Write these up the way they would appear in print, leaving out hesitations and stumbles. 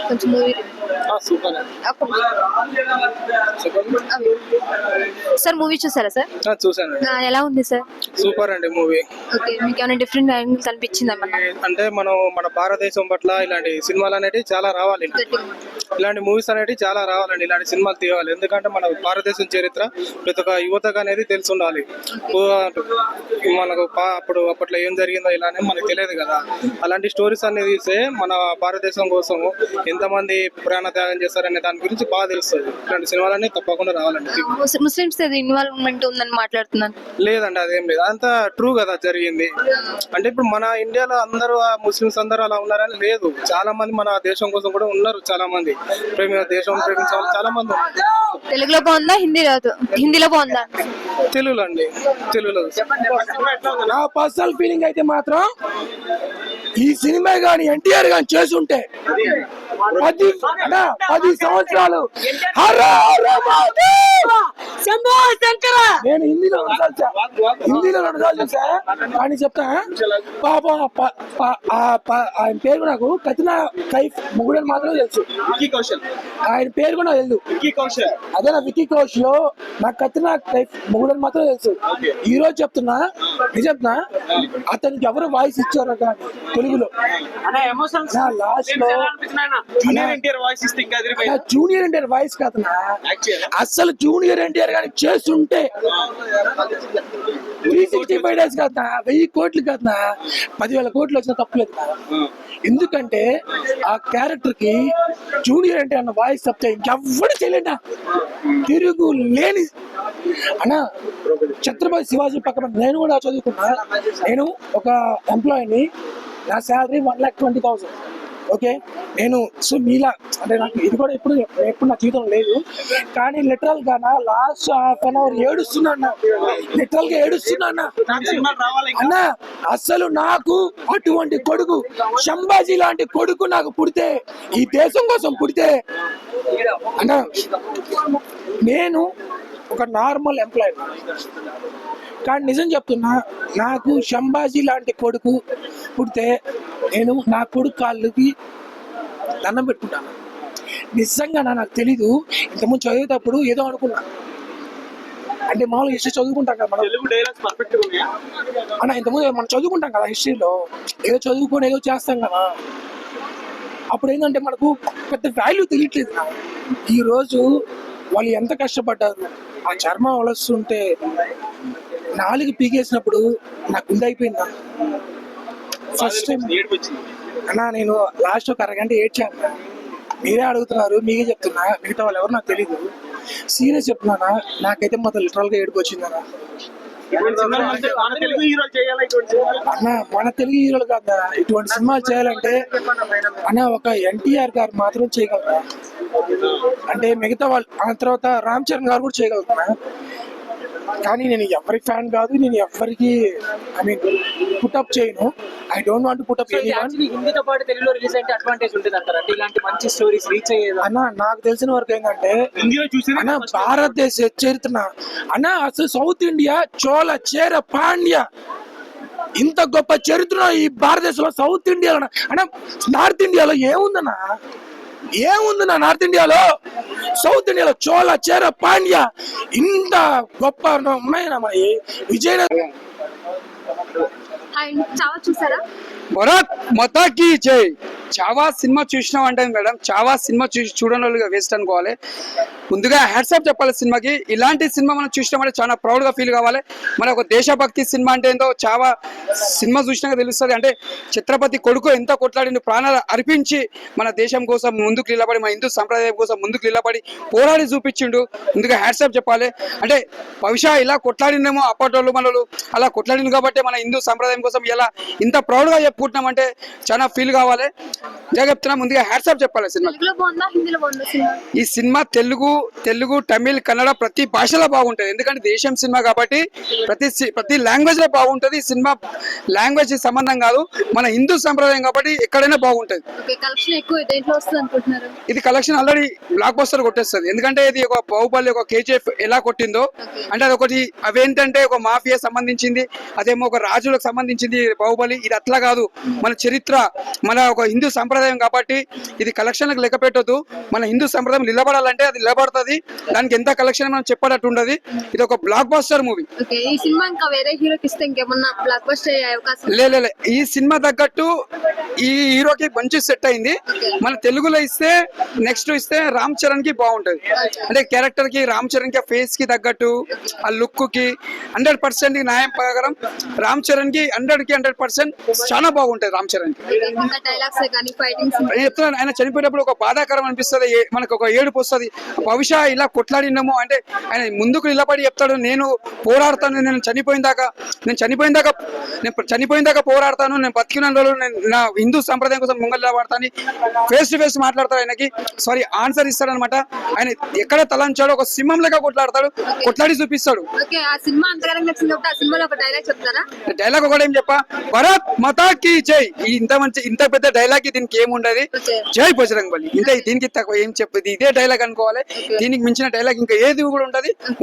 కొంచెం movie super sir movie చూసారా sir? చూసాను. ఎలా ఉంది సార్? సూపర్ అండి మూవీ. ఓకే, మీకు ఏమైనా డిఫరెంట్ యాంగిల్ కనిపించిందా? అంటే మన భారతదేశం పట్ల ఇలాంటి సినిమాలు అనేవి చాలా రావాలి. ఇలాంటి మూవీస్ అనేవి చాలా రావాలండి. ఇలాంటి సినిమాలు తీయాలి. ఎందుకంటే మన భారతదేశం చరిత్ర ప్రతి ఒక్క యువతకు అనేది తెలిసి ఉండాలి. మనకు అప్పట్లో ఏం జరిగిందో ఇలానే మనకు తెలియదు కదా. అలాంటి స్టోరీస్ అనేది తీస్తే మన భారతదేశం కోసం ఎంతమంది ప్రాణ త్యాగం చేస్తారనే దాని గురించి బాగా తెలుస్తుంది. ఇలాంటి సినిమాలన్నీ తప్పకుండా రావాలండి. ముస్లిమ్స్ ఇన్వాల్వ్మెంట్ ఉందని మాట్లాడుతున్నాను. లేదండి, అదేం లేదు. అంతా ట్రూ కదా జరిగింది. అంటే ఇప్పుడు మన ఇండియాలో అందరూ ముస్లిమ్స్ అందరూ అలా ఉన్నారని లేదు. చాలా మంది మన దేశం కోసం కూడా ఉన్నారు. చాలా మంది దేశం ప్రేమించే వాళ్ళు చాలా మంది ఉన్నారు. తెలుగులో బాగుందా? హిందీలో బాగుందా? తెలుగులో అండి, తెలుగులో. నా పర్సనల్ ఫీలింగ్ అయితే మాత్రం ఈ సినిమా గాని ఎన్టీఆర్ గాని చేస్తుంటే 10 సంవత్సరాలు నేను హిందీలో 2 సార్లు చూసా. కానీ చెప్తా పాప ఆయన పేరు కూడా నాకు కత్రినా కైఫ్ మొగుడని మాత్రం తెలుసు. ఆయన పేరు కూడా తెలుసు. అదే నా విక్కీ కౌశ్ లో నాకు కత్రినా కైఫ్ మొగుడని మాత్రం తెలుసు. ఈ రోజు చెప్తున్నా, నిజంగా అతనికి ఎవరు వాయిస్ ఇచ్చారో కానీ తెలుగులో లాస్ట్ లో జూనియర్ ఎన్టీఆర్ వాయిస్ కాదన్నా. అసలు జూనియర్ ఎన్టీఆర్ గాని చేస్తుంటే 365 days కాదన్నా, 1000 కోట్లు కాదన్నా, 10,000 కోట్లు వచ్చిన తప్పలేదు. ఎందుకంటే ఆ క్యారెక్టర్ కి జూనియర్ ఎన్టీఆర్ అన్న వాయిస్ తప్పితే ఇంకెవ్వడు చేయలేడా. తిరుగు లేని అన్నా. ఛత్రపతి శివాజీ పక్కన నేను కూడా చదువుకున్నా. నేను ఒక ఎంప్లాయీని. నా శాలరీ 1,20,000. ఓకే, నేను సో మీలా అంటే నాకు ఇది కూడా ఎప్పుడు నా జీవితం లేదు. కానీ లిటరల్ గా లాస్ట్ హాఫ్ అన్ అవర్ ఏడుస్తున్నా, లిటరల్ గా ఏడుస్తున్నా అన్నా. అసలు నాకు అటువంటి కొడుకు, శంభాజీ లాంటి కొడుకు నాకు పుడితే, ఈ దేశం కోసం పుడితే అన్నా, నేను ఒక నార్మల్ ఎంప్లాయీ. కానీ నిజం చెప్తున్నా, నాకు శంభాజీ లాంటి కొడుకు పుడితే నేను నా కొడుకు కాళ్ళకి దండం పెట్టుకుంటాను. నిజంగా నాకు తెలీదు. ఇంతకుముందు చదివేటప్పుడు ఏదో అనుకున్నా. అంటే మామూలు హిస్టరీ చదువుకుంటాం కదా మనం అన్న. ఇంతకుముందు మనం చదువుకుంటాం కదా హిస్టరీలో, ఏదో చదువుకొని ఏదో చేస్తాం కదా. అప్పుడు ఏంటంటే మనకు పెద్ద వాల్యూ తెలియట్లేదు. ఈ రోజు వాళ్ళు ఎంత కష్టపడ్డారు. ఆ చర్మం వలస్తుంటే నాలుగు పీకేసినప్పుడు నాకు గుండె అయిపోయిందా. ఫస్ట్ టైం అన్నా నేను లాస్ట్ ఒక అరగంట ఏడ్చాను. మీరే అడుగుతున్నారు, మీకే చెప్తున్నా. మిగతా వాళ్ళు ఎవరు నాకు తెలీదు. సీరియస్ చెప్తున్నానా, నాకైతే మాత్రం లిటరల్ గా ఏడుపు వచ్చిందన్నా. అన్న మన తెలుగు హీరోలు కాదా ఇటువంటి సినిమాలు చేయాలంటే అన్న ఒక ఎన్టీఆర్ గారు మాత్రం చేయగలరా. అంటే మిగతా వాళ్ళు ఆ తర్వాత రామ్ చరణ్ గారు కూడా చేయగలుగుతున్నా. కానీ నేను ఎవరి ఫ్యాన్ కాదు. నేను ఎవరికి పుట్అప్ చేయను. I don't want to put up హిందీతో పాటు తెలుగులో రిలీజ్ అయితే అడ్వాంటేజ్ ఉంటుంది అంటారా? ఇలాంటి మంచి స్టోరీస్ రీచ్ అయ్యేది అన్న. నాకు తెలిసిన వరకు ఏంటంటే అన్న భారతదేశ చరిత్ర అన్న, అసలు సౌత్ ఇండియా చోళ చేర పాండ్య ఇంత గొప్ప చరిత్ర ఈ భారతదేశంలో సౌత్ ఇండియాలో అన్న. నార్త్ ఇండియాలో ఏముందన్నా, నార్త్ ఇండియాలో సౌత్ ఇండియాలో చోళ చేర పాండ్య ఇంత గొప్ప ఉన్నాయన్నా మరి. విజయనగరం చూసారా? భరత్ మతాకి జై. చావా సినిమా చూసినాం అంటే మేడం, చావా సినిమా చూడని వాళ్ళుగా వేస్ట్ అనుకోవాలి. ముందుగా హ్యాట్సాప్ చెప్పాలి సినిమాకి. ఇలాంటి సినిమా మనం చూసినామంటే చాలా ప్రౌడ్గా ఫీల్ కావాలి. మన ఒక దేశభక్తి సినిమా అంటే ఏందో చావా సినిమా చూసినాక తెలుస్తుంది. అంటే ఛత్రపతి కొడుకు ఎంత కొట్లాడి ప్రాణాలు అర్పించి మన దేశం కోసం ముందుకు నిలబడి, మన హిందూ సంప్రదాయం కోసం ముందుకు నిలబడి పోరాడి చూపించిండు. ముందుగా హ్యాట్సాప్ చెప్పాలి. అంటే బహుశా ఇలా కొట్లాడినేమో అప్పటోళ్ళు మనలు అలా కొట్లాడింది కాబట్టి మన హిందూ సంప్రదాయం కోసం ఇలా ఇంత ప్రౌడ్గా చెప్పుకుంటున్నామంటే చాలా ఫీల్ కావాలి. చెప్తున్నా, ముందుగా హ్యాట్సాప్ చెప్పాలి సినిమా. ఈ సినిమా తెలుగు తమిళ్ కన్నడ ప్రతి భాషలో బాగుంటుంది. ఎందుకంటే దేశం సినిమా కాబట్టి ప్రతి లాంగ్వేజ్ లో బాగుంటుంది. ఈ సినిమా లాంగ్వేజ్ సంబంధం కాదు, మన హిందూ సంప్రదాయం కాబట్టి ఎక్కడైనా బాగుంటుంది. ఇది కలెక్షన్ ఆల్రెడీ బ్లాక్ బస్టర్ కొట్టేస్తుంది. ఎందుకంటే ఇది ఒక బాహుబలి, ఒక KGF ఎలా కొట్టిందో అంటే అదొకటి. అవేంటంటే ఒక మాఫియా సంబంధించింది, అదేమో ఒక రాజులకు సంబంధించింది బాహుబలి. ఇది అట్లా కాదు, మన చరిత్ర, మన ఒక హిందూ సంప్రదాయం కాబట్టి ఇది కలెక్షన్లకు లెక్క పెట్టొద్దు. మన హిందూ సంప్రదాయం నిలబడాలంటే అది నిలబడుతుంది. దానికి ఎంత కలెక్షన్ మనం చెప్పేటట్టు ఉండదు. ఇది ఒక బ్లాక్ బస్టర్ మూవీ. ఓకే, ఈ సినిమా ఇంకా వేరే హీరోకి ఇస్తే ఇంకేమన్నా బ్లాక్ బస్టర్ అయ్యే అవకాశం? లే ఈ సినిమా తగ్గట్టు ఈ హీరోకి మంచి సెట్ అయింది. మన తెలుగులో ఇస్తే నెక్స్ట్ ఇస్తే రామ్ చరణ్ కి బాగుంటది. అంటే క్యారెక్టర్ కి రామ్ చరణ్ కి ఫేస్ కి తగ్గట్టు ఆ లుక్ కి 100% న్యాయం ప్రకారం రామ్ చరణ్ కి 100% చాలా బాగుంటది. రామ్ చరణ్ కి ఇంకా డైలాగ్స్ కానీ ఫైటింగ్స్ నేను చెప్తున్నాను, ఆయన చనిపోయినప్పుడు ఒక బాధాకరం అనిపిస్తుంది, మనకు ఒక ఏడుపు వస్తుంది. భవిష్య ఇలా కొట్లాడినాము అంటే ఆయన ముందుకు నిలబడి చెప్తాడు, నేను పోరాడతాను, నేను చనిపోయిన దాకా పోరాడతాను, నేను బతికిన రోజులు నా హిందూ సంప్రదాయం కోసం ముంగల్ నిలబడతాను, ఫేస్ టు ఫేస్ మాట్లాడతాడు. ఆయనకి ఆన్సర్ ఇస్తాడు అనమాట. ఆయన ఎక్కడ తలంచాడో ఒక సింహం లెక్క కొట్లాడతాడు, కొట్లాడి చూపిస్తాడు. ఓకే, ఆ సినిమా అంతగానం నచ్చింది కాబట్టి ఆ సినిమాలో ఒక డైలాగ్ చెప్తారా? డైలాగ్ ఒకటి ఏం చెప్పా, భరత్ మాతా కీ జై. ఇంత పెద్ద డైలాగ్ దీనికి ఏముండదు, జై బజరంగ్ బలి. ఇంత దీనికి తక్కువ ఏం చెప్పేది, ఇదే డైలాగ్ అనుకోవాలి. దీనికి మించిన డైలాగ్ ఇంకా ఏది కూడా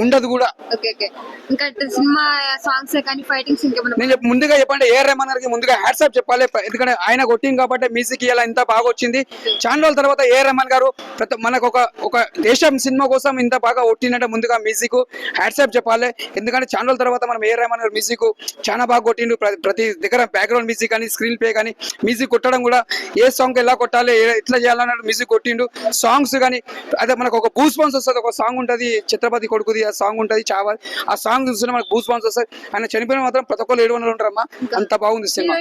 ఉండదు కూడా. ఓకే ఓకే, ఇంకా సినిమా సాంగ్స్ కానీ ఫైటింగ్స్ ఇంకేమన్నా? నేను ముందుగా చెప్పండి, ఏఆర్ రెహమాన్ గారికి ముందుగా హ్యాట్స్ ఆఫ్ చెప్పాలి. ఎందుకంటే ఆయన కొట్టింది కాబట్టి మ్యూజిక్ ఇలా ఇంత బాగా వచ్చింది. చాలా రోజుల తర్వాత ఏఆర్ రెహమాన్ గారు మనకు ఒక దేశం సినిమా కోసం ఇంత బాగా కొట్టిందంటే ముందుగా మ్యూజిక్ హ్యాట్స్ ఆఫ్ చెప్పాలి. ఎందుకంటే చాలా రోజుల తర్వాత మనం ఏఆర్ రెహమాన్ గారు మ్యూజిక్ చాలా బాగా కొట్టిండు. ప్రతి దగ్గర బ్యాక్గ్రౌండ్ మ్యూజిక్ కానీ స్క్రీన్ ప్లే కానీ మ్యూజిక్ కొట్టడం కూడా ఏ సాంగ్ ఎలా కొట్టాలి ఎట్లా చేయాలన్నట్టు మ్యూజిక్ కొట్టిండు. సాంగ్స్ కానీ అదే మనకు ఒక బూస్ బాన్స్ వస్తుంది. ఒక సాంగ్ ఉంటుంది ఛత్రపతి కొడుకుది, ఆ సాంగ్ ఉంటుంది చావా. ఆ సాంగ్ చూస్తే మనకు బూస్ బాన్స్ వస్తుంది. ఆయన చనిపోయిన మాత్రం ప్రతి ఒక్కరు 700 ఉంటారమ్మా, అంత బాగుంది సినిమా.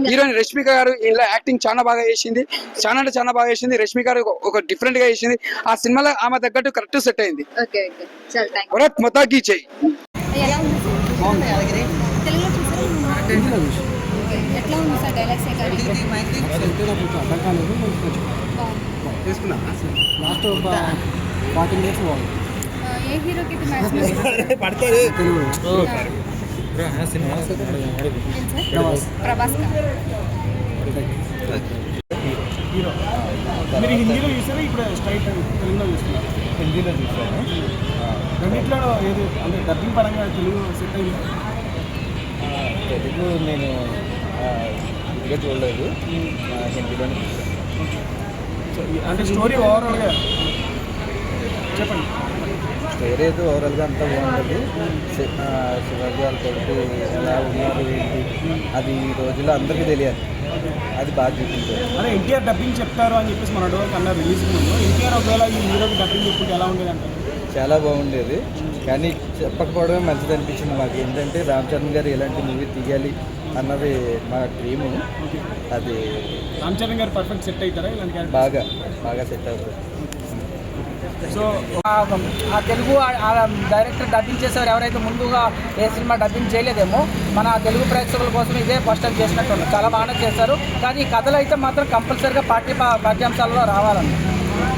హీరోయిన్ రష్మిక గారు ఇలా యాక్టింగ్ చాలా బాగా చేసింది, చాలా అంటే చాలా బాగా చేసింది. రష్మిక గారు ఒక డిఫరెంట్ గా చేసింది. ఆ సినిమాలో ఆమె తగ్గట్టు కరెక్ట్ సెట్ అయింది. భరత్ మాతా కీ జై. ఎలా ఉంది తెలుగులో చూసారా? ఎట్లా ఉంది సార్ డైలాగ్స్ కానీ? లాస్ట్ ఒక 40 మినిట్స్ బాగుంది. ఏ హీరోకి ఇది మ్యాచ్? ప్రభాస్ మీరు హిందీలో చూసారా ఇప్పుడు స్ట్రైట్ తెలుగులో చూస్తున్నారు? హిందీలో చూసాను. రెండిట్లో ఏది అంటే డబ్బింగ్ పరంగా తెలుగు సెట్ అయింది? తెలుగు నేను ఇంకా చూడలేదు, హిందీలోనే చూసాను. అంటే స్టోరీ ఓవరాల్గా చెప్పండి. స్టోరీ అయితే ఓవరాల్గా అంతా బాగుంటుంది. శివాజీ వాళ్ళ కొడుకు ఎలా ఉన్నారు ఏంటి అది ఈ రోజుల్లో అందరికీ తెలియాలి, అది బాగా చూపించారు. అదే ఎన్టీఆర్ డబ్బింగ్ చెప్తారు అని చెప్పేసి మన అడవి కన్నా రిలీజ్ ముందు ఎన్టీఆర్ ఒకవేళ ఈ హీరోకి డబ్బింగ్ చెప్పుకుంటే ఎలా ఉండేది అంటారు? చాలా బాగుండేది, కానీ చెప్పకపోవడమే మంచిది అనిపించింది మాకు. ఏంటంటే రామ్ చరణ్ గారు ఎలాంటి మూవీ తీయాలి అన్నది మా డ్రీము. అది రామ్ చరణ్ గారు పర్ఫెక్ట్ సెట్ అవుతారా ఇలాంటి క్యారెక్టర్? బాగా సెట్ అవుతుంది. సో ఆ తెలుగు డైరెక్టర్ డబ్బింగ్ చేసేవారు ఎవరైతే ముందుగా ఏ సినిమా డబ్బింగ్ చేయలేదేమో మన తెలుగు ప్రేక్షకుల కోసం ఇదే ఫస్ట్ టైం చేసినట్టు ఉన్నారు. చాలా బాగానే చేశారు. కానీ ఈ కథలు అయితే మాత్రం కంపల్సరీగా పాఠ్యాంశాలలో రావాలండి.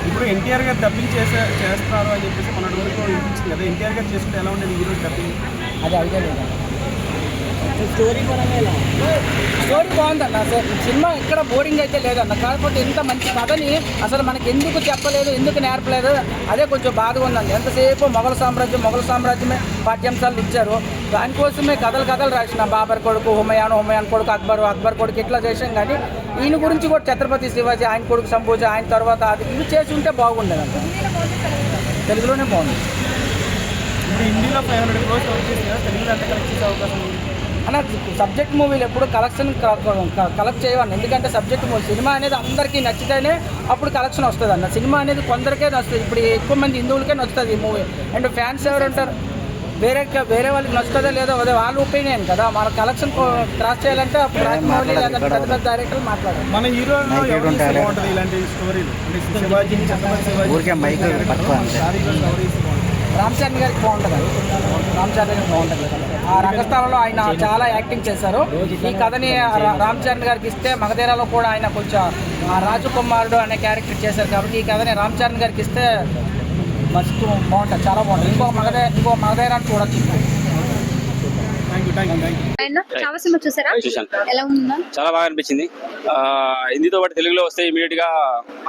ఇప్పుడు ఎన్టీఆర్ గారు డబ్బింగ్ చేస్తారు అని చెప్పేసి మన వరకు వినిపించింది కదా, ఎన్టీఆర్ గారు చేసుకుంటే ఎలా ఉండేది హీరో డబ్బింగ్? అది ఐడియా లేదా? స్టోరీ బాగుందన్న. సినిమా ఎక్కడ బోరింగ్ అయితే లేదన్న. కాకపోతే ఇంత మంచి కథని అసలు మనకి ఎందుకు చెప్పలేదు, ఎందుకు నేర్పలేదు, అదే కొంచెం బాధగా ఉందండి. ఎంతసేపు మొఘల్ సామ్రాజ్యమే పాఠ్యాంశాలు ఇచ్చారు. దానికోసమే కథలు రాసిన బాబర్ కొడుకు హుమయాన్ కొడుకు అక్బర్ కొడుకు ఇట్లా చేసాం. కానీ ఈయన గురించి కూడా ఛత్రపతి శివాజీ, ఆయన కొడుకు సంభూజ, ఆయన తర్వాత అది ఇవి చేసి ఉంటే బాగుండేదంట. తెలుగులోనే బాగుంది. ఇప్పుడు హిందీలో 500 crores వచ్చేసి తెలుగులో ఎంత కలెక్ట్ చేసే అవకాశం ఉంది అన్న? సబ్జెక్ట్ మూవీలు ఎప్పుడు కలెక్ట్ చేయవండి. ఎందుకంటే సబ్జెక్ట్ మూవీ సినిమా అనేది అందరికీ నచ్చితేనే అప్పుడు కలెక్షన్ వస్తుంది అన్న. సినిమా అనేది కొందరికే నచ్చుతుంది. ఇప్పుడు ఎక్కువ మంది హిందువులకే నచ్చుతుంది ఈ మూవీ. అండ్ ఫ్యాన్స్ ఎవరు ఉంటారు, వేరే వాళ్ళకి నచ్చుతుందో లేదో అదే వాళ్ళ ఒపీనియన్ కదా. మన కలెక్షన్ క్రాస్ చేయాలంటే అప్పుడు రాజమౌళి లేదా పెద్ద డైరెక్టర్లు మాట్లాడారు. మన హీరో బాగుంటుంది ఇలాంటి స్టోరీలు అంటే శివాజీ, ఛత్రపతి శివాజీ, రామ్ చరణ్ గారికి బాగుంటుంది. రామ్ చరణ్ గారికి బాగుంటుంది. ఆ రంగస్థలంలో ఆయన చాలా యాక్టింగ్ చేశారు. ఈ కథని రామ్ చరణ్ గారికి ఇస్తే మగధీరాలో కూడా ఆయన కొంచెం రాజకుమారుడు అనే క్యారెక్టర్ చేశారు. కాబట్టి ఈ కథని రామ్ చరణ్ గారికి ఇస్తే మస్తు బాగుంటుంది, చాలా బాగుంటుంది. ఇంకో మగధీరాన్ని చూడొచ్చు. ఆయన చావా సినిమా చూసారా? చూశాను. ఎలా ఉందా? చాలా బాగా అనిపించింది. హిందీతో పాటు తెలుగులో వస్తే ఇమీడియట్ గా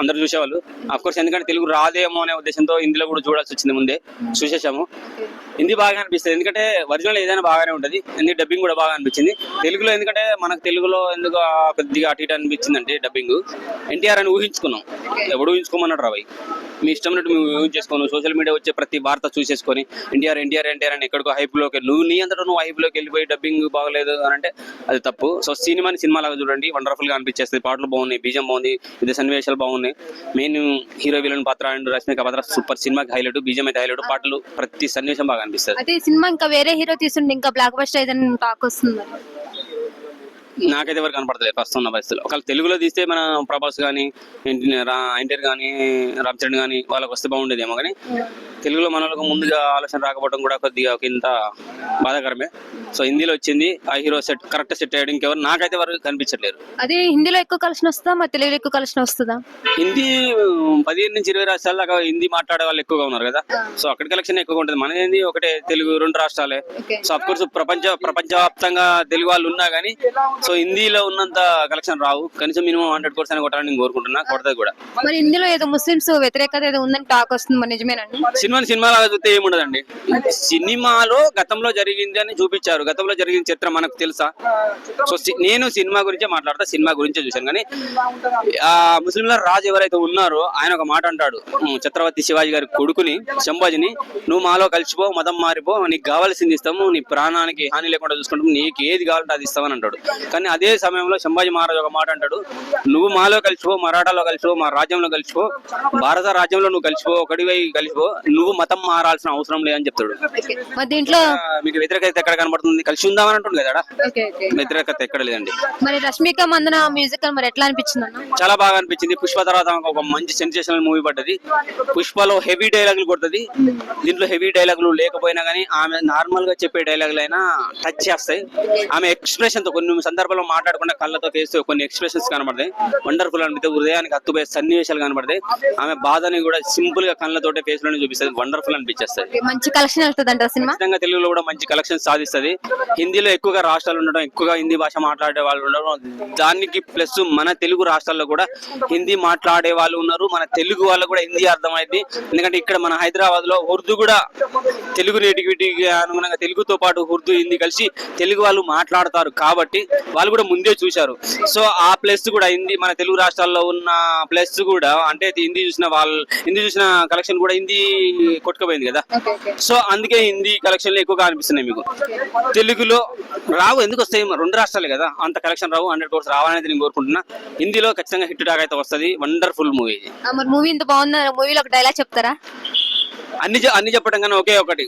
అందరు చూసేవాళ్ళు. అఫ్ కోర్స్ ఎందుకంటే తెలుగు రాదేమో అనే ఉద్దేశంతో హిందీలో కూడా చూడాల్సి వచ్చింది. ముందే చూసేసాము. హిందీ బాగా అనిపిస్తుంది ఎందుకంటే ఒరిజినల్ ఏదైనా బాగానే ఉంటుంది. హిందీ డబ్బింగ్ కూడా బాగా అనిపించింది. తెలుగులో ఎందుకంటే మనకు తెలుగులో ఎందుకు కొద్దిగా అటు ఇటు అనిపించింది అంటే డబ్బింగ్ ఎన్టీఆర్ అని ఊహించుకున్నాం. ఎప్పుడు ఊహించుకోమన్నాడు రావయ్య, మీ ఇష్టం ఉన్నట్టు మేము ఊహించేసుకోను. సోషల్ మీడియా వచ్చే ప్రతి వార్త చూసేసుకొని ఎన్టీఆర్ ఎన్టీఆర్ ఎన్టీఆర్ అని ఎక్కడికో హైప్లోకి నీ అంతటా నువ్వు హైప్లోకి వెళ్ళిపోయి డబ్బింగ్ బాగలేదు అని అంటే అది తప్పు. సో సినిమాలాగా చూడండి, వండర్ఫుల్ గా అనిపించేస్తుంది. పాటలు బాగున్నాయి, బీజం బాగుంది, ఇది సన్నివేశాలు బాగున్నాయి. మెయిన్ హీరో విలన్ పాత్ర అండ్ రష్మిక పాత్ర సూపర్. సినిమాకి హైలైట్, బీజం అయితే హైలైట్, పాటలు ప్రతి సన్నివేశం బాగా అనిపిస్తుంది. అయితే ఈ సినిమా ఇంకా వేరే హీరో తీసుంటే ఇంకా బ్లాక్ బస్టర్ ఏదైనా టాక్ వస్తుంది. నాకైతే ఎవరు కనపడలేదు ప్రస్తుతం ఉన్న పరిస్థితులు. ఒకవేళ తెలుగులో తీస్తే మన ప్రభాస్ కానీ ఎన్టీఆర్ కానీ రామ్ చరణ్ కానీ వాళ్ళకి వస్తే బాగుండేదేమో, కానీ తెలుగులో మన వాళ్ళకు ముందుగా ఆలోచన రాకపోవడం కూడా కొద్దిగా ఒక ఇంత బాధాకరమే. సో హిందీలో వచ్చింది, ఆ హీరో కరెక్ట్ సెట్ అయ్యాడు. ఇంకెవరు నాకైతే ఎవరు కనిపించట్లేరు. అదే హిందీలో ఎక్కువ కలెక్షన్ వస్తుందా, మరి తెలుగులో ఎక్కువ కలెక్షన్ వస్తుందా? హిందీ 15 నుంచి 20 రాష్ట్రాల దాకా హిందీ మాట్లాడే వాళ్ళు ఎక్కువగా ఉన్నారు కదా. సో అక్కడ కలెక్షన్ ఎక్కువగా ఉంటుంది. మన ఏంది ఒకటే తెలుగు 2 రాష్ట్రాలే. సో అఫ్ కోర్స్ ప్రపంచవ్యాప్తంగా తెలుగు వాళ్ళు ఉన్నా కానీ సో హిందీలో ఉన్నంత కలెక్షన్ రావు. కనీసం మినిమం 100 crores అని కొట్టాలని నేను కోరుకుంటున్నా, కొడతాది కూడా. మరి హిందీలో ఏదో ముస్లిమ్స్ వ్యతిరేకత ఏదో ఉందని టాక్ వస్తుంది, మరి నిజమేనండి? సినిమాలాగా చూస్తే ఏముండదండి. సినిమాలో గతంలో జరిగింది అని చూపించారు. గతంలో జరిగిన చరిత్ర మనకు తెలుసా? సో నేను సినిమా గురించే మాట్లాడతా, సినిమా గురించే చూశాను. కానీ ఆ ముస్లింల రాజు ఎవరైతే ఉన్నారో ఆయన ఒక మాట అంటాడు, ఛత్రపతి శివాజీ గారి కొడుకుని సంభాజిని, నువ్వు మాలో కలిసిపో, మతం మారిపో, నీకు కావాల్సింది ఇస్తాము, నీ ప్రాణానికి హాని లేకుండా చూసుకుంటాము, నీకు ఏది కావాలంటే అది ఇస్తామని అంటాడు. కానీ అదే సమయంలో సంభాజీ మహారాజు ఒక మాట అంటాడు, నువ్వు మాలో కలిసిపో, మరాఠాలో కలిసిపో, మా రాజ్యంలో కలిసిపో, భారత రాజ్యంలో నువ్వు కలిసిపో, ఒకటివై కలిసిపో, నువ్వు మతం మారాల్సిన అవసరం లేదని చెప్తాడు. మరి దీంట్లో మీకు వ్యతిరేకత ఎక్కడ కనబడుతుంది? కలిసి ఉందామని అంటుంది కదా, వ్యతిరేకత ఎక్కడ లేదండి. మరి రష్మిక మందన మ్యూజిక్ మరి ఎట్లా అనిపించింది అన్న? చాలా బాగా అనిపించింది. పుష్ప తర్వాత ఒక మంచి సెన్సేషనల్ మూవీ పడ్డది. పుష్పలో హెవీ డైలాగులు కొడుతుంది, దీంట్లో హెవీ డైలాగులు లేకపోయినా కానీ ఆమె నార్మల్ గా చెప్పే డైలాగులు అయినా టచ్ చేస్తాయి. ఆమె ఎక్స్ప్రెషన్ తో కొన్ని సందర్భాల్లో మాట్లాడకుండా కళ్ళతో ఫేస్ కొన్ని ఎక్స్ప్రెషన్స్ కనబడతాయి. వండర్ఫుల్ అనిపిస్తే, హృదయానికి హత్తుపోయే సన్నివేశాలు కనబడతాయి. ఆమె బాధని కూడా సింపుల్ గా కళ్ళతోటే ఫేస్ లోనే చూపిస్తుంది. వండర్ఫుల్ అనిపించేస్తుంది. మంచి కలెక్షన్ వెళ్తుంది అంటారు సినిమా. ఖచ్చితంగా తెలుగులో కూడా మంచి కలెక్షన్ సాధిస్తుంది. హిందీలో ఎక్కువగా రాష్ట్రాలు ఉండడం, ఎక్కువగా హిందీ భాష మాట్లాడే వాళ్ళు ఉండడం, దానికి ప్లస్ మన తెలుగు రాష్ట్రాల్లో కూడా హిందీ మాట్లాడే వాళ్ళు ఉన్నారు. మన తెలుగు వాళ్ళు కూడా హిందీ అర్థమైంది. ఎందుకంటే ఇక్కడ మన హైదరాబాద్ లో ఉర్దూ కూడా తెలుగు నేటివిటీకి అనుగుణంగా తెలుగుతో పాటు ఉర్దూ హిందీ కలిసి తెలుగు వాళ్ళు మాట్లాడతారు కాబట్టి వాళ్ళు కూడా ముందే చూశారు. సో ఆ ప్లస్ కూడా హిందీ మన తెలుగు రాష్ట్రాల్లో ఉన్న ప్లస్ కూడా అంటే హిందీ చూసిన కలెక్షన్ కూడా హిందీ కొట్టుకుపోయింది కదా. సో అందుకే హిందీ కలెక్షన్లు ఎక్కువగా అనిపిస్తున్నాయి. మీకు తెలుగులో రావు, ఎందుకు వస్తాయి? 2 రాష్ట్రాలే కదా, అంత కలెక్షన్ రావు. 100 crores రావాలనేది నేను కోరుకుంటున్నా. హిందీలో ఖచ్చితంగా హిట్ టాక్ అయితే వస్తుంది. Wonderful movie. మరి మూవీ ఇంత బాగుంది, మూవీలో ఒక డైలాగ్ చెప్తారా? అన్ని చెప్పడం కన్నా ఒకే ఒకటి,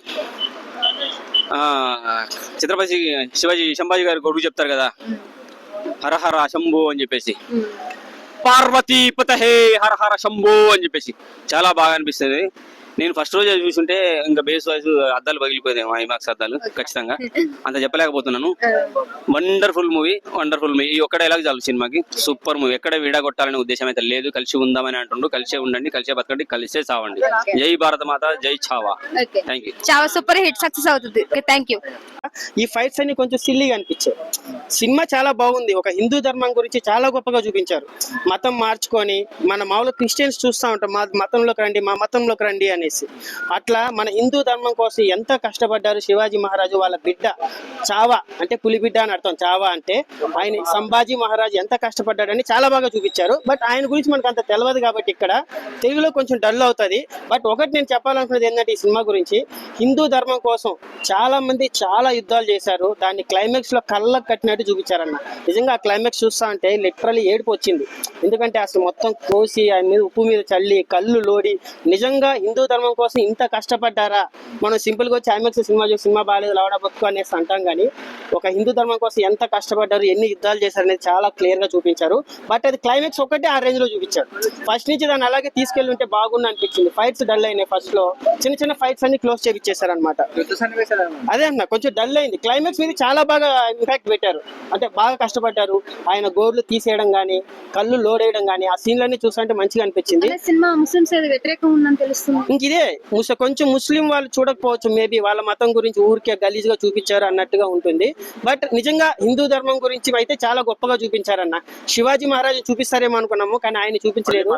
ఛత్రపతి సంభాజీ గారి కొడుకు చెప్తారు కదా, హరహర శంభో అని చెప్పేసి, పార్వతీ పతహే హరహర శంభో అని చెప్పేసి చాలా బాగా అనిపిస్తుంది. నేను ఫస్ట్ రోజు చూసుంటే ఇంకా బేస్ వాయిస్ అద్దాలు పగిలిపోయాయి, ఐమాక్స్ అద్దాలు. ఖచ్చితంగా అంత చెప్పలేకపోతున్నాను. Wonderful movie. ఈ ఒక్క డైలాగ్ చాలు సినిమాకి. Super movie. ఎక్కడ విడగొట్టాలనే ఉద్దేశం అయితే లేదు. కలిసి ఉందామని అంటుండు. కలిసే ఉండండి, కలిసే బతకండి, కలిసే చావండి. జై భారత మాత, జై Chhaava. Thank you. Chhaava super hit success అవుతుంది. Thank you. ఈ ఫైట్స్ అన్ని కొంచెం సిల్లీగా అనిపించాయి. సినిమా చాలా బాగుంది. ఒక హిందూ ధర్మం గురించి చాలా గొప్పగా చూపించారు. మతం మార్చుకొని మన మామూలు క్రిస్టియన్స్ చూస్తూ ఉంటాం, మా మతంలోకి రండి, మా మతంలోకి రండి అనేసి. అట్లా మన హిందూ ధర్మం కోసం ఎంత కష్టపడ్డారు శివాజీ మహారాజు. వాళ్ళ బిడ్డ చావా అంటే పులి బిడ్డ అని అర్థం. చావా అంటే ఆయన సంభాజీ మహారాజు ఎంత కష్టపడ్డాడని చాలా బాగా చూపించారు. బట్ ఆయన గురించి మనకు అంత తెలియదు కాబట్టి ఇక్కడ తెలుగులో కొంచెం డల్ అవుతుంది. బట్ ఒకటి నేను చెప్పాలనుకున్నది ఏంటంటే ఈ సినిమా గురించి, హిందూ ధర్మం కోసం చాలా మంది చాలా యుద్ధాలు చేశారు. దాన్ని క్లైమాక్స్ లో కళ్ళకు కట్టినట్టు చూపించారన్న. నిజంగా ఆ క్లైమాక్స్ చూస్తా అంటే లిటరల్లీ ఏడుపు వచ్చింది. ఎందుకంటే అసలు మొత్తం కోసి ఆయన మీద ఉప్పు మీద చల్లి కళ్ళు లోడి, నిజంగా హిందూ ధర్మం కోసం ఇంత కష్టపడ్డారా? మనం సింపుల్ గా వచ్చి ఐమాక్స్ సినిమా చూసి సినిమా బాగాలేదు లవడా బతుకు అనేసి అంటాం, కానీ ఒక హిందూ ధర్మం కోసం ఎంత కష్టపడ్డారు, ఎన్ని యుద్ధాలు చేశారు అనేది చాలా క్లియర్ గా చూపించారు. బట్ అది క్లైమాక్స్ ఒకటే ఆ రేంజ్ లో చూపించారు. ఫస్ట్ నుంచి దాన్ని అలాగే తీసుకెళ్ళి ఉంటే బాగుంది అనిపించింది. ఫైట్స్ డల్ అయినాయి. ఫస్ట్ లో చిన్న ఫైట్స్ అన్ని క్లోజ్ చేయించేశారు అనమాట. అదే అన్న కొంచెం డల్ అయింది. క్లైమాక్స్ మీద చాలా బాగా ఇంపాక్ట్ పెట్టారు. అంటే బాగా కష్టపడ్డారు. ఆయన గోర్లు తీసేయడం గానీ, కళ్ళు లోడ్ వేయడం గానీ, ఆ సీన్లన్నీ చూస్తుంటే మంచిగా అనిపించింది. సినిమా ముస్లిమ్స్ వ్యతిరేకం ఉందని తెలుస్తుంది. ఇంక ఇదే కొంచెం ముస్లిం వాళ్ళు చూడకపోవచ్చు, మేబీ వాళ్ళ మతం గురించి ఊరికే గలీజ్గా చూపించారు అన్నట్టుగా ఉంటుంది. బట్ నిజంగా హిందూ ధర్మం గురించి అయితే చాలా గొప్పగా చూపించారన్న. శివాజీ మహారాజు చూపిస్తారేమో అనుకున్నాము, కానీ ఆయన చూపించలేదు.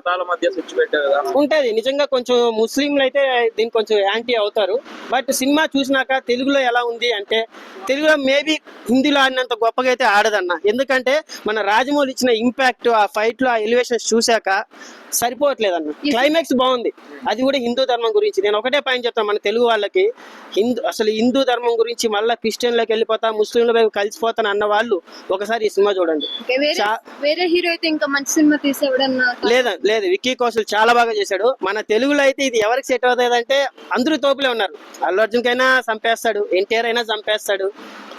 ఉంటది నిజంగా, కొంచెం ముస్లింలు అయితే దీనికి కొంచెం యాంటీ అవుతారు. బట్ సినిమా చూసినాక తెలుగులో ఎలా ఉంది అంటే, తెలుగులో మేబీ హిందీలో ఆడినంత గొప్పగా అయితే ఆడదన్న. ఎందుకంటే మన రాజమౌళి ఇచ్చిన ఇంపాక్ట్, ఆ ఫైట్ లో ఆ ఎలివేషన్స్ చూశాక సరిపోవట్లేదన్న. క్లైమాక్స్ బాగుంది, అది కూడా హిందూ ధర్మం గురించి. నేను ఒకటే పాయింట్ చెప్తాను మన తెలుగు వాళ్ళకి, అసలు హిందూ ధర్మం గురించి మళ్ళీ క్రిస్టియన్లోకి వెళ్ళిపోతా, ముస్లింల వైపు కలిసిపోతాను అన్న వాళ్ళు ఒకసారి ఈ సినిమా చూడండి. వేరే హీరో అయితే ఇంకా మంచి సినిమా తీసేవడన్నా లేదు విక్కీ కౌశల్ చాలా బాగా చేశాడు. మన తెలుగులో అయితే ఇది ఎవరికి సెట్ అవుతుంది అంటే అందరూ తోపులే ఉన్నారు. అల్లు అర్జున్ కైనా చంపేస్తాడు, ఎన్టీఆర్ అయినా చంపేస్తాడు,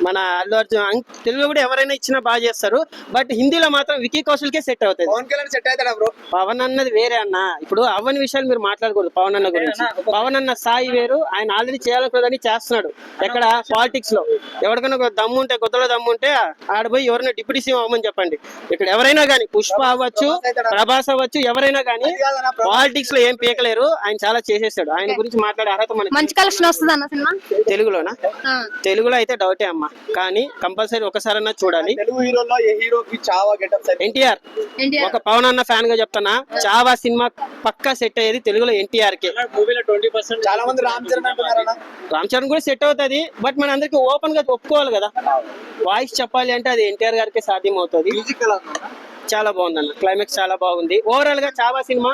మన అల్లు అర్జున్ తెలుగులో కూడా ఎవరైనా ఇచ్చినా బాగా చేస్తారు. బట్ హిందీలో మాత్రం విక్కీ కౌశల్కే సెట్ అవుతుంది. పవన్ అన్నది వేరే అన్న. ఇప్పుడు అవని విషయాలు మీరు మాట్లాడకూడదు. పవన్ అన్న గురించి, పవన్ అన్న స్థాయి వేరు. ఆయన ఆల్రెడీ చేయాలనుకున్నదని చేస్తున్నాడు. ఎక్కడ పాలిటిక్స్ లో ఎవరికైనా ఒక దమ్ము ఉంటే, కొత్తలో దమ్ము ఉంటే ఆడపోయి ఎవరైనా డిప్యూటీ సీఎం అవ్వమని చెప్పండి. ఇక్కడ ఎవరైనా కానీ, పుష్ప అవ్వచ్చు, ప్రభాస్ అవ్వచ్చు, ఎవరైనా కానీ పాలిటిక్స్ లో ఏం పీకలేరు. ఆయన చాలా చేసేసాడు. ఆయన గురించి మాట్లాడే అర్హత మనకి. మంచి కలెక్షన్ వస్తుంది అన్న సినిమా తెలుగులోనా? తెలుగులో అయితే డౌటే అమ్మ, కానీ కంపల్సరీ ఒకసారైనా చూడాలి. తెలుగు హీరోలో ఏ హీరోకి చావా గెటప్? ఎన్టీఆర్. ఒక పవన్ అన్న ఫ్యాన్ గా చెప్తానా, చావా సినిమా పక్కా సెట్ అయ్యేది తెలుగులో ఎన్టీఆర్ కి. చాలా మంది రామ్ చరణ్ అంటున్నారన్న. రామ్ చరణ్ కూడా సెట్ అవుతుంది. బట్ మన అందరికి ఓపెన్ గా ఒప్పుకోవాలి కదా, వాయిస్ చెప్పాలి అంటే అది ఎన్టీఆర్ గారికి సాధ్యం అవుతుంది. చాలా బాగుందన్న, క్లైమాక్స్ చాలా బాగుంది. ఓవరాల్ గా చావా సినిమా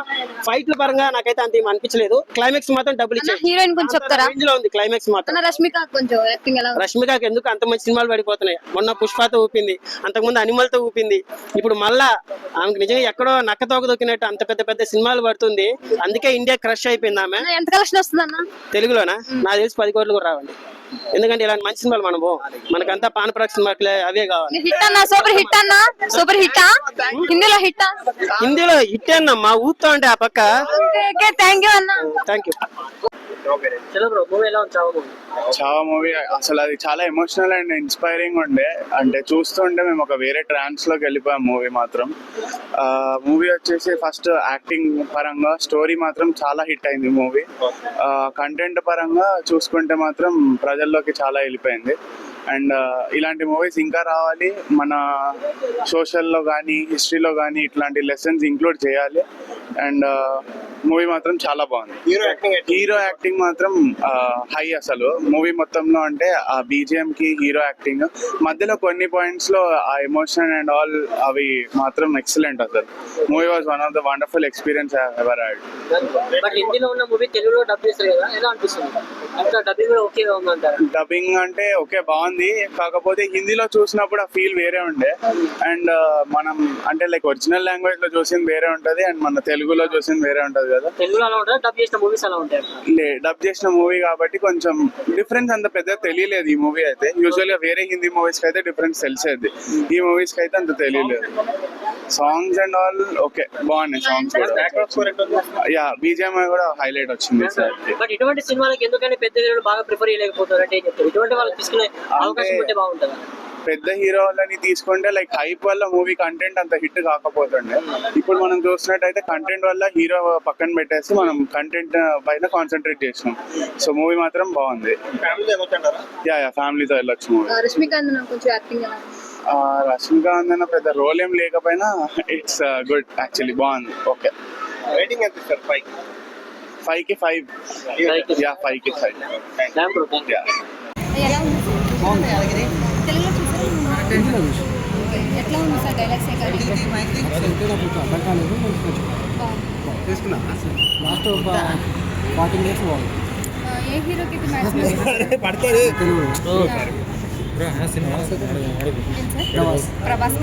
ఫైట్ల పరంగా నాకైతే అంత ఏం అనిపించలేదు. క్లైమాక్స్ మాత్రం డబ్బులు ఇచ్చారు. హీరోయిన్ కొంచెం చెప్తారా? రేంజ్ లో ఉంది క్లైమాక్స్ మాత్రం. రష్మిక కొంచెం యాక్టింగ్ ఎలా? రష్మికకి ఎందుకు అంత మంచి సినిమాలు పడిపోతున్నాయి? మొన్న పుష్పతో ఊపింది, అంతకుముందు అనిమల్ తో ఊపింది, ఇప్పుడు మళ్ళా ఆమెకు నిజంగా ఎక్కడో నక్క తోక దొక్కినట్టు అంత పెద్ద పెద్ద సినిమాలు పడుతుంది. అందుకే ఇండియా క్రష్ అయిపోయింది ఆమె. ఎంత కలెక్షన్ వస్తుంది అన్న తెలుగులోనా? నాకు తెలిసి 10 కోట్లు కూడా రావండి. ఎందుకంటే ఇలాంటి మంచి సినిమాలు మనకంతా పానపరాక్ సినిమాకి అవే కావాలి. హిట్ అన్న, సూపర్ హిట్ అన్న, సూపర్ హిట్. హిందీలో హిట్? హిందీలో హిట్ అన్న, మా ఊరుతో అంటే ఆ పక్క. థ్యాంక్ యూ అన్న. Thank you. చావా మూవీ అసలు అది చాలా ఎమోషనల్ అండ్ ఇన్స్పైరింగ్ ఉండే. అంటే చూస్తుంటే మేము ఒక వేరే ట్రాన్స్ లోకి వెళ్ళిపోయాం. మూవీ మాత్రం మూవీ వచ్చేసి ఫస్ట్ యాక్టింగ్ పరంగా స్టోరీ మాత్రం చాలా హిట్ అయింది మూవీ. కంటెంట్ పరంగా చూసుకుంటే మాత్రం ప్రజల్లోకి చాలా వెళ్ళిపోయింది. అండ్ ఇలాంటి మూవీస్ ఇంకా రావాలి. మన సోషల్లో కానీ హిస్టరీలో కానీ ఇట్లాంటి లెసన్స్ ఇంక్లూడ్ చేయాలి. అండ్ మూవీ మాత్రం చాలా బాగుంది. హీరో యాక్టింగ్ మాత్రం హై అసలు మూవీ మొత్తంలో. అంటే ఆ బీజిఎం కి హీరో యాక్టింగ్ మధ్యలో కొన్ని పాయింట్స్ లో ఆ ఎమోషన్ అండ్ ఆల్ అవి మాత్రం ఎక్సలెంట్. అసలు movie was one of the wonderful experience I ever had. హిందీలో ఉన్న మూవీ తెలుగులో డబ్ చేస్తారు కదా, ఎలా అనిపిస్తుంది? అంతా డబ్బింగ్ ఓకే ఉందంటారు? డబ్బింగ్ అంటే ఓకే బాగుంది, కాకపోతే హిందీలో చూసినప్పుడు ఆ ఫీల్ వేరే ఉండే. అండ్ మనం అంటే లైక్ ఒరిజినల్ లాంగ్వేజ్ లో చూసింది వేరే ఉంటది, అండ్ మన తెలుగులో చూసింది వేరే ఉంటది కదా. తెలుగులో అలా ఉంటుంది, డబ్ చేసిన మూవీస్ అలా ఉంటాయి. డబ్ చేసిన మూవీ కాబట్టి కొంచెం డిఫరెన్స్ అంత పెద్ద తెలియలేదు ఈ మూవీ అయితే. యూజువల్ గా వేరే హిందీ మూవీస్ కి అయితే డిఫరెన్స్ తెలిసేది, ఈ మూవీస్ కి అయితే అంత తెలియలేదు. సాంగ్స్ అండ్ ఆల్ ఓకే బాగున్నాయి. సాంగ్స్ కూడా యా బీజిఎం కూడా హైలైట్ వచ్చింది సార్. బట్ ఇటువంటి సినిమాలకు ఎందుకంటే పెద్ద హీరోలు బాగా ప్రిఫర్ చేయలేకపోతారు అంటే ఇటువంటి వాళ్ళకి తీసుకునే అవకాశం ఉంటే బాగుంటుంది. పెద్ద హీరోలని తీసుకుంటే లైక్ హైప్ వల్ల మూవీ కంటెంట్ అంత హిట్ కాకపోతుండే. ఇప్పుడు మనం చూసినట్టయితే కంటెంట్ వల్ల హీరో పక్కన పెట్టేసి మనం కంటెంట్ పైన కాన్సన్ట్రేట్ చేసినాం. సో మూవీ మాత్రం బాగుంది. యా ఫ్యామిలీతో వెళ్ళొచ్చు మూవీ. రష్మికాంత్ పెద్ద రోల్ ఏం లేకపోయినా ఇట్స్ గుడ్ యాక్చువల్లీ, బాగుంది. ఓకే. రేటింగ్ ఎంత సార్? 5 కి 5. యా 5 కి 5. యా ఎట్లా ఉంది సార్ డైలాగ్స్? తీసుకున్నా లాస్ట్ 40 మినిట్స్ బాగుంది. ఏ హీరోకి మ్యాచ్ పడతాడు? ప్రభాస్.